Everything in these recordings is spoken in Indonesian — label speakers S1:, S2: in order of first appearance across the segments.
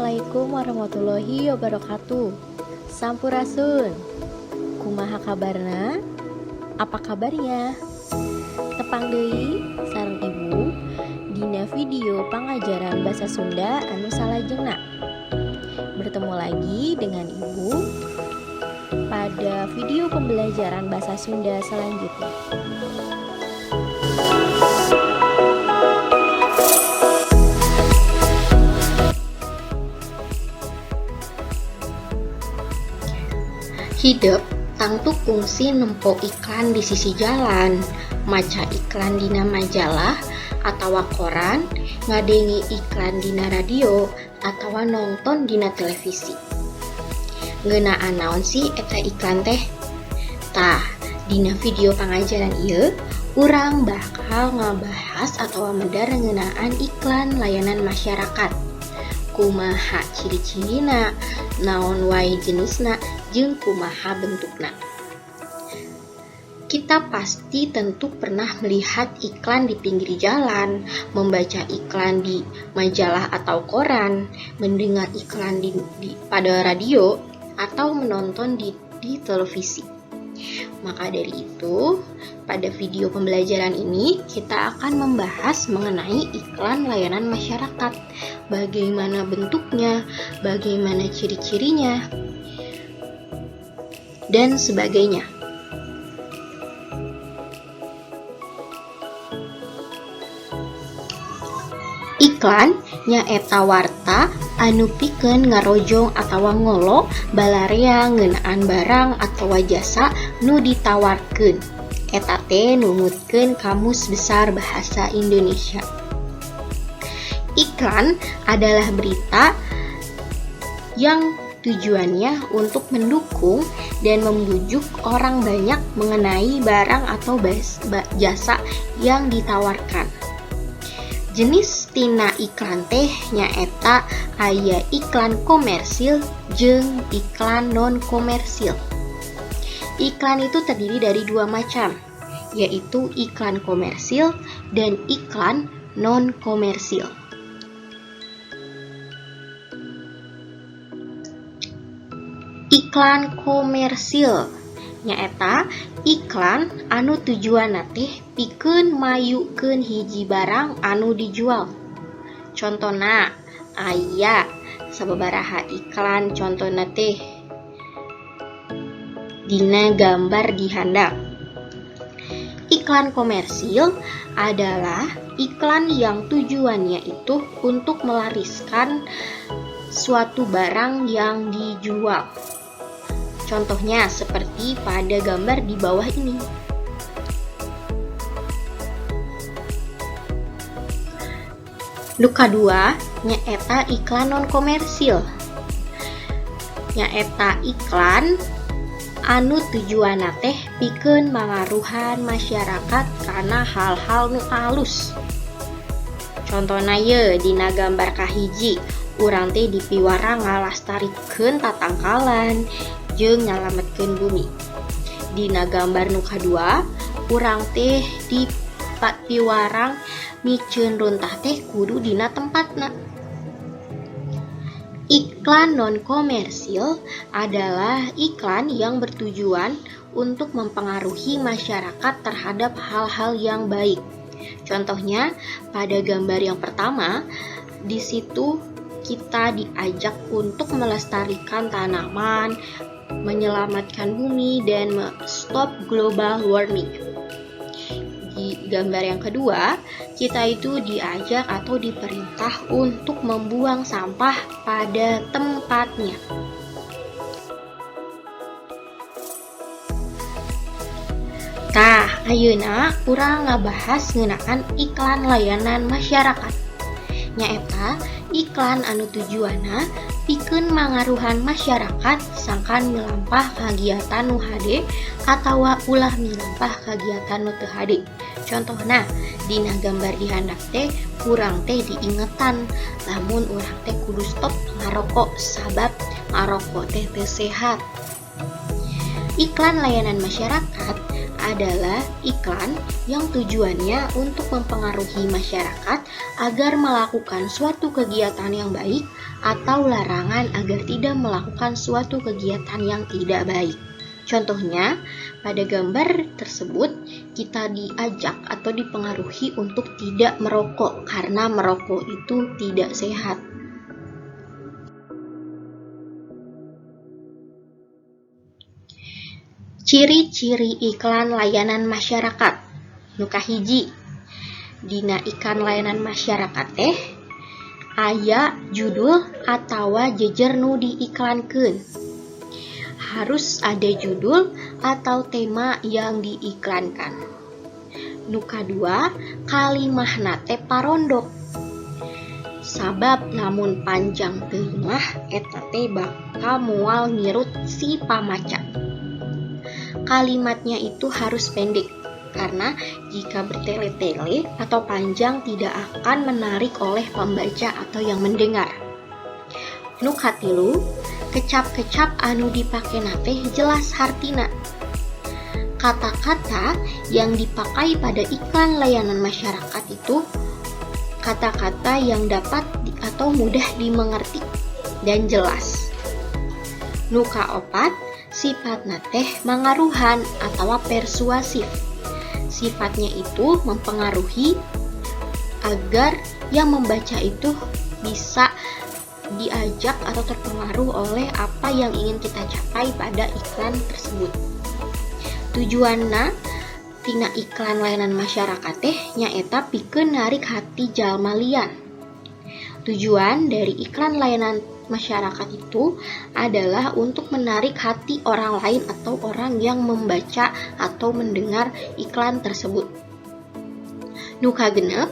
S1: Assalamualaikum warahmatullahi wabarakatuh. Sampurasun. Kumaha kabarna? Apa kabarnya? Tepang deui sareng Ibu dina video pangajaran basa Sunda anu salajengna. Bertemu lagi dengan Ibu pada video pembelajaran bahasa Sunda selanjutnya. Hidup tangtu kungsi nempo iklan di sisi jalan, maca iklan dina majalah atawa koran, ngadengi iklan dina radio atawa nonton dina televisi. Ngeunaan naon sih eta iklan teh? Tah, dina video pangajaran ieu urang bakal ngabahas atawa medar ngeunaan iklan layanan masyarakat. Kumaha ciri-cirina, naon wae jenisna, jeung kumaha bentukna. Kita pasti tentu pernah melihat iklan di pinggir jalan, membaca iklan di majalah atau koran, mendengar iklan pada radio, atau menonton di televisi. Maka dari itu, pada video pembelajaran ini kita akan membahas mengenai iklan layanan masyarakat. Bagaimana bentuknya, bagaimana ciri-cirinya, dan sebagainya. Iklan nyaeta warta anu pikeun ngarojong atawa ngolo balarea ngeunaan barang atawa jasa nu ditawarkeun. Eta teh numutkeun Kamus Besar Bahasa Indonesia. Iklan adalah berita yang tujuannya untuk mendukung dan membujuk orang banyak mengenai barang atau jasa yang ditawarkan. Jenis tina iklan teh nyaeta aya iklan komersil jeung iklan non komersil. Iklan itu terdiri dari dua macam, yaitu iklan komersil dan iklan non komersil. Iklan komersil nyaeta iklan anu tujuanna teh pikeun mayukeun hiji barang anu dijual. Contona aya sababaraha iklan contona teh dina gambar di handap. Iklan komersil adalah iklan yang tujuannya itu untuk melariskan suatu barang yang dijual. Contohnya seperti pada gambar di bawah ini. Nu kadua nyaeta iklan non komersil. Nyaeta iklan anu tujuanna teh pikeun mangaruhan masyarakat kana hal-hal nu alus. Contona ye dina gambar kahiji, urang teh dipiwara ngalastarikeun tatangkalan jeung nyalametkeun bumi. Dina gambar nu kadua, urang teh dipiwarang miceun runtah teh kudu dina tempatna. Iklan non komersil adalah iklan yang bertujuan untuk mempengaruhi masyarakat terhadap hal-hal yang baik. Contohnya pada gambar yang pertama, di situ kita diajak untuk melestarikan tanaman, menyelamatkan bumi, dan stop global warming. Di gambar yang kedua, kita itu diajak atau diperintah untuk membuang sampah pada tempatnya. Tah, ayeuna urang ngabahas ngeunaan iklan layanan masyarakat. Nyaeta iklan anu tujuanna pikeun mangaruhan masyarakat sangkan milampah kagiatan nu hade atawa ulah milampah kagiatan nu teu hade. Contohna dina gambar di handap teh urang teh diingetan lamun urang teh kudu stop ngarokok sabab ngarokok teh teu sehat. Iklan layanan masyarakat adalah iklan yang tujuannya untuk mempengaruhi masyarakat agar melakukan suatu kegiatan yang baik atau larangan agar tidak melakukan suatu kegiatan yang tidak baik. Contohnya, pada gambar tersebut kita diajak atau dipengaruhi untuk tidak merokok karena merokok itu tidak sehat. Ciri-ciri iklan layanan masyarakat. Nu kahiji, dina iklan layanan masyarakat teh aya judul atawa jejer nu diiklankeun. Harus ada judul atau tema yang diiklankan. Nu kadua, kalimahna teh parondok. Sabab lamun panjang teuing mah eta teh bakal moal ngirut si pamaca. Kalimatnya itu harus pendek, karena jika bertele-tele atau panjang tidak akan menarik oleh pembaca atau yang mendengar. Nu katilu, kecap-kecap anu dipakena teh jelas hartina. Kata-kata yang dipakai pada iklan layanan masyarakat itu kata-kata yang dapat atau mudah dimengerti dan jelas. Nu kaopat, sifatna teh mangaruhan atau persuasif. Sifatnya itu mempengaruhi agar yang membaca itu bisa diajak atau terpengaruh oleh apa yang ingin kita capai pada iklan tersebut. Tujuanna tina iklan layanan masyarakat teh nyaeta pikeun narik hati jalma lian. Tujuan dari iklan layanan masyarakat itu adalah untuk menarik hati orang lain atau orang yang membaca atau mendengar iklan tersebut. Nu kagenep,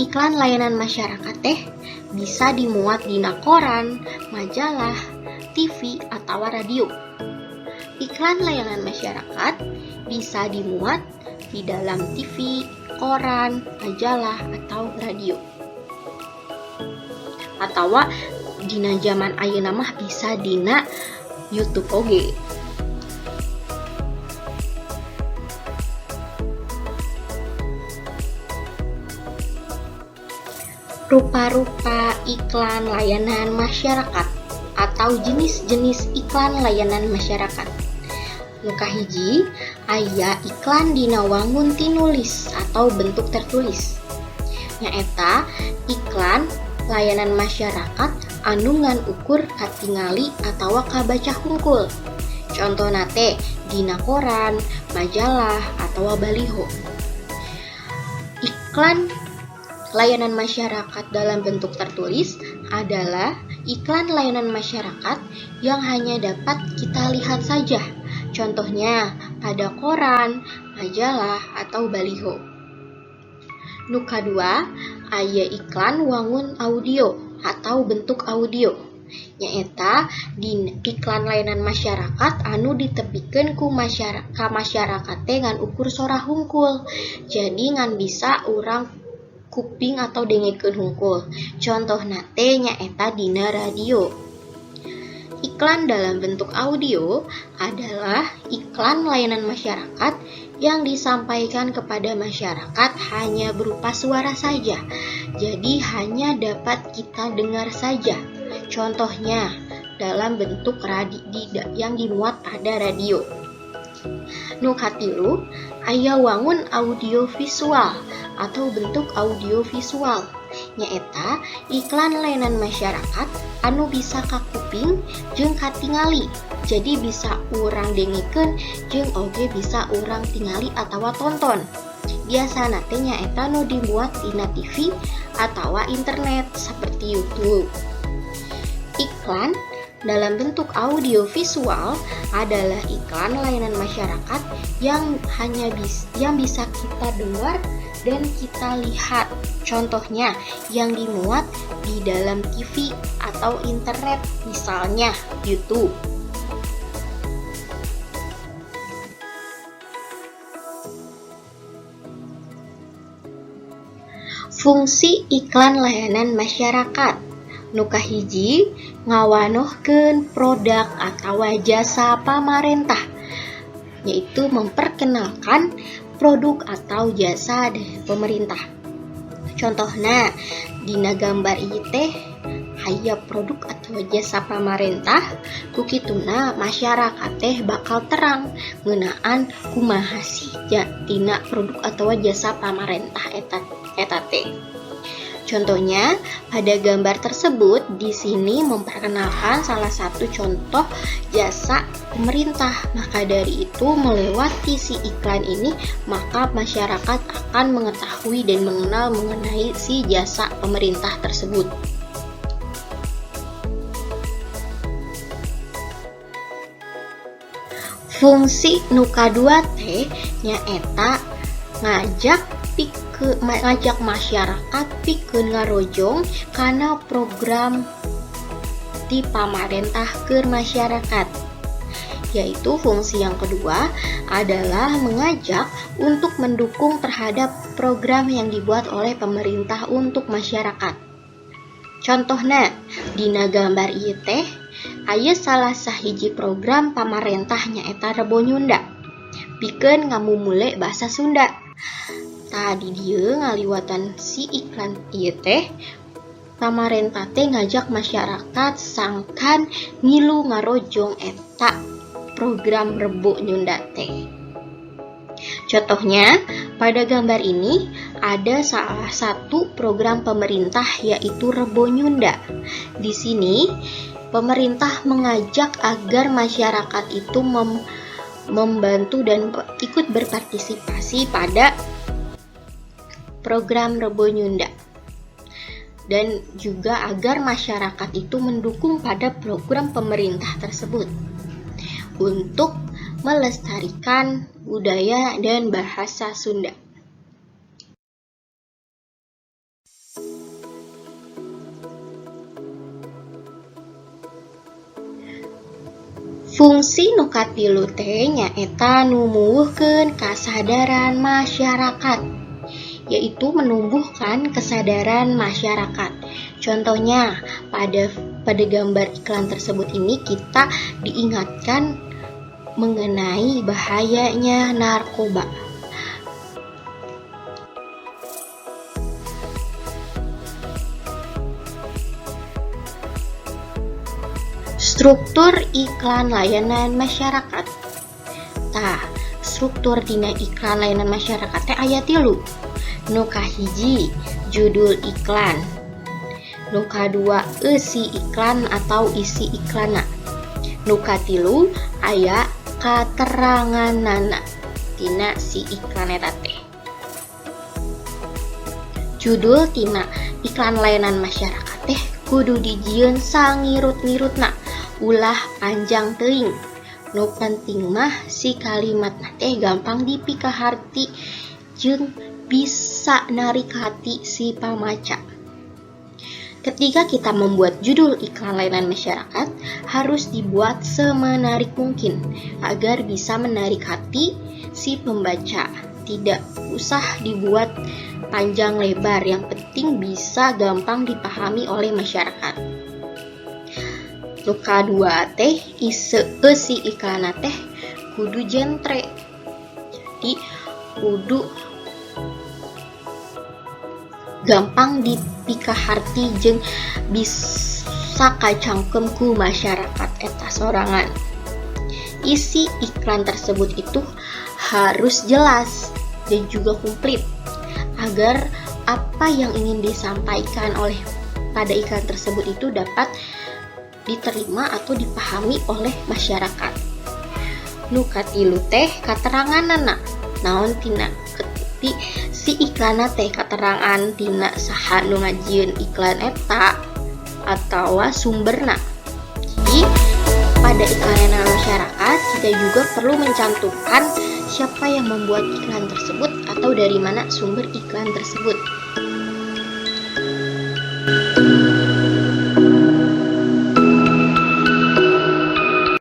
S1: iklan layanan masyarakat teh bisa dimuat dina koran, majalah, TV, atau radio. Iklan layanan masyarakat bisa dimuat di dalam TV, koran, majalah, atau radio. Atau dina zaman ayeuna mah bisa dina YouTube oge. Rupa-rupa iklan layanan masyarakat atau jenis-jenis iklan layanan masyarakat. Nu kahiji, aya iklan dina wangun tinulis atau bentuk tertulis. Nyaeta iklan layanan masyarakat anu ngan ukur katingali atawa kabaca hungkul. Contohna teh dina koran, majalah, atawa baliho. Iklan layanan masyarakat dalam bentuk tertulis adalah iklan layanan masyarakat yang hanya dapat kita lihat saja. Contohnya pada koran, majalah, atau baliho. Nu kadua, aya iklan wangun audio atau bentuk audio. Nyaeta di iklan layanan masyarakat anu ditepikeun ku masyarakat teh ngan ukur sora hungkul. Jadi ngan bisa urang kuping atau dengekeun hungkul. Contohna teh nyaeta dina radio. Iklan dalam bentuk audio adalah iklan layanan masyarakat yang disampaikan kepada masyarakat hanya berupa suara saja. Jadi hanya dapat kita dengar saja. Contohnya dalam bentuk yang dimuat pada radio. Nu katilu, aya wangun audio visual atau bentuk audio visual. Nyaeta iklan layanan masyarakat anu bisa ka kuping jeung katingali. Jadi bisa urang dengekeun jeung oge bisa urang tingali atawa tonton. Biasana teh nyaeta nu dibuat dina TV atawa internet seperti YouTube. Iklan dalam bentuk audio visual adalah iklan layanan masyarakat yang bisa kita dengar dan kita lihat. Contohnya yang dimuat di dalam TV atau internet, misalnya YouTube. Fungsi iklan layanan masyarakat. Nu kahiji, ngawanohkeun produk atawa jasa pamarentah yaitu memperkenalkan produk atau jasa dari pemerintah. Contohnya, dina gambar ieu teh aya produk atau jasa pamarentah, kukituna masyarakat teh bakal terang ngeunaan kumaha sih dina produk atau jasa pamarentah eta teh. Contohnya, pada gambar tersebut di sini memperkenalkan salah satu contoh jasa pemerintah. Maka dari itu, melewati si iklan ini, maka masyarakat akan mengetahui dan mengenal mengenai si jasa pemerintah tersebut. Fungsi nu kadua teh nyaeta ngajak masyarakat pikeun ngarojong kana program di pamarentah ke masyarakat. Yaitu fungsi yang kedua adalah mengajak untuk mendukung terhadap program yang dibuat oleh pemerintah untuk masyarakat. Contohnya, dina gambar ieu teh aya salah sahiji program pamarentah nyaeta Rebo Nyunda pikeun ngamumule basa Sunda. Tadi dieu ngaliwatan si iklan ieu teh pamarentah teh ngajak masyarakat sangkan ngilu ngarojong eta program Rebo Nyunda teh. Contohnya, pada gambar ini ada salah satu program pemerintah yaitu Rebo Nyunda. Di sini pemerintah mengajak agar masyarakat itu membantu dan ikut berpartisipasi pada program Rebo Nyunda, dan juga agar masyarakat itu mendukung pada program pemerintah tersebut untuk melestarikan budaya dan bahasa Sunda. Fungsi nu katilu teh nyaeta numbuhkeun kasadaran masyarakat, yaitu menumbuhkan kesadaran masyarakat. Contohnya, pada gambar iklan tersebut ini kita diingatkan mengenai bahayanya narkoba. Struktur iklan layanan masyarakat. Struktur dina iklan layanan masyarakat teh aya 3. Nu kahiji, judul iklan. Nu kadua, isi iklan atau isi iklanna. Nu katilu, aya kateranganana tina si iklan eta teh. Judul tina iklan layanan masyarakat teh kudu dijieun sangirut-ngirutna, ulah panjang teuing. Nu penting mah si kalimatna teh gampang dipikaharti jeung bisa narik hati si pamaca. Ketika kita membuat judul iklan layanan masyarakat, harus dibuat semenarik mungkin agar bisa menarik hati si pembaca. Tidak usah dibuat panjang lebar, yang penting bisa gampang dipahami oleh masyarakat. Nu kadua teh isi iklan teh kudu jentre. Jadi kudu gampang dipikaharti jeung bisa kacangkem ku masyarakat eta sorangan. Isi iklan tersebut itu harus jelas dan juga komplit agar apa yang ingin disampaikan oleh pada iklan tersebut itu dapat diterima atau dipahami oleh masyarakat. Nu katilu teh kateranganana. Naon tina si iklan teh katerangan tina saha nu ngajieun iklan eta atawa sumberna. Jadi pada iklan masyarakat kita juga perlu mencantumkan siapa yang membuat iklan tersebut atau dari mana sumber iklan tersebut.